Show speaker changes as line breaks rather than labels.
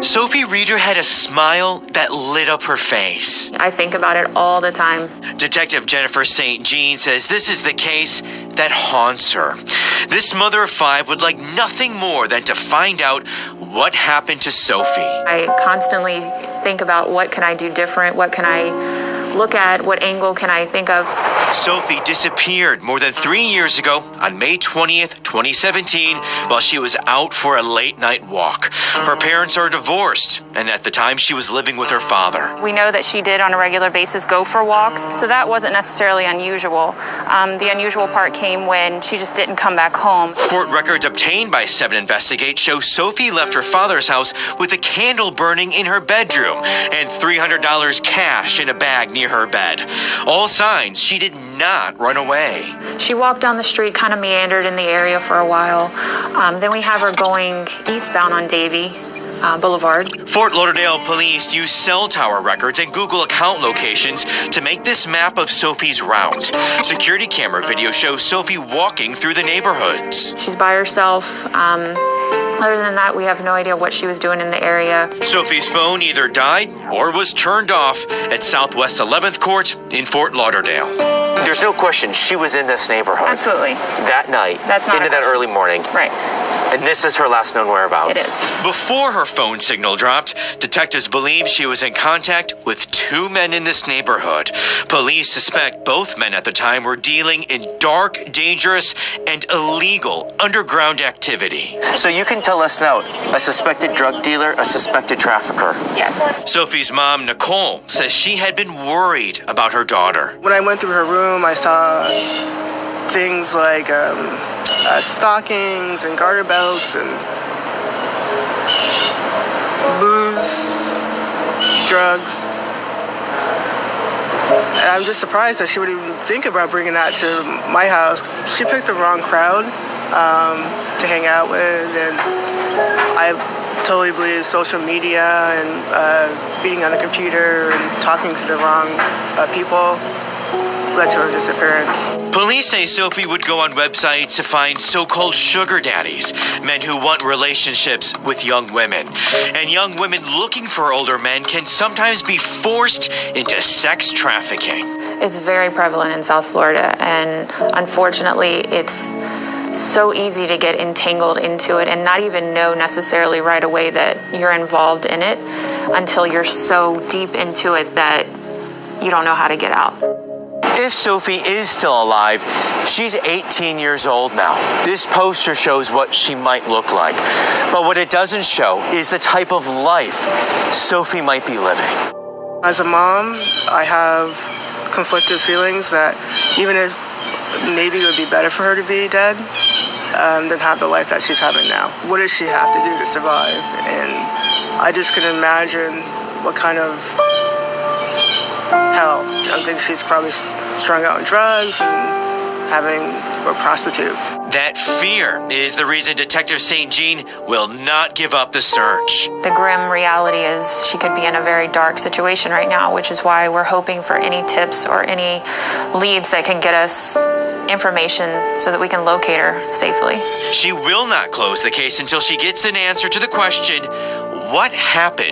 Sophie Reeder had a smile that lit up her face.
I think about it all the time.
Detective Jennifer St. Jean says this is the case that haunts her. This mother of five would like nothing more than to find out what happened to Sophie.
I constantly think about what can I do different, what can I look at, what angle can I think of.
Sophie disappeared more than 3 years ago on May 20th, 2017, while she was out for a late night walk. Her parents are divorced, and at the time she was living with her father.
We know that she did on a regular basis go for walks, so that wasn't necessarily unusual. The unusual part came when she just didn't come back home.
Court records obtained by 7 Investigate show Sophie left her father's house with a candle burning in her bedroom and $300 cash in a bag near her bed. All signs she did not run away.
She walked down the street, kind of meandered in the area for a while. Then we have her going eastbound on Davie Boulevard.
Fort Lauderdale police use cell tower records and Google account locations to make this map of Sophie's route. Security camera video shows Sophie walking through the neighborhoods.
She's by herself. Other than that, we have no idea what she was doing in the area.
Sophie's phone either died or was turned off at Southwest 11th Court in Fort Lauderdale. There's no question she was in this neighborhood.
Absolutely.
That night.
That's not
into that early morning.
Right.
And this is her last known whereabouts.
It is.
Before her phone signal dropped, detectives believe she was in contact with 2 men in this neighborhood. Police suspect both men at the time were dealing in dark, dangerous, and illegal underground activity. So you can tell us now, a suspected drug dealer, a suspected trafficker?
Yes.
Sophie's mom, Nicole, says she had been worried about her daughter.
When I went through her room, I saw things like stockings and garter belts and booze, drugs. And I'm just surprised that she would even think about bringing that to my house. She picked the wrong crowd to hang out with, and I totally believe social media and being on the computer and talking to the wrong people led to her disappearance.
Police say Sophie would go on websites to find so-called sugar daddies, men who want relationships with young women. And young women looking for older men can sometimes be forced into sex trafficking.
It's very prevalent in South Florida, and unfortunately, it's so easy to get entangled into it and not even know necessarily right away that you're involved in it until you're so deep into it that you don't know how to get out.
If Sophie is still alive, she's 18 years old now. This poster shows what she might look like. But what it doesn't show is the type of life Sophie might be living.
As a mom, I have conflicted feelings that even if maybe it would be better for her to be dead than have the life that she's having now. What does she have to do to survive? And I just can imagine what kind of hell. I think she's probably strung out on drugs and having a prostitute.
That fear is the reason Detective St. Jean will not give up the search.
The grim reality is she could be in a very dark situation right now, which is why we're hoping for any tips or any leads that can get us information so that we can locate her safely.
She will not close the case until she gets an answer to the question, what happened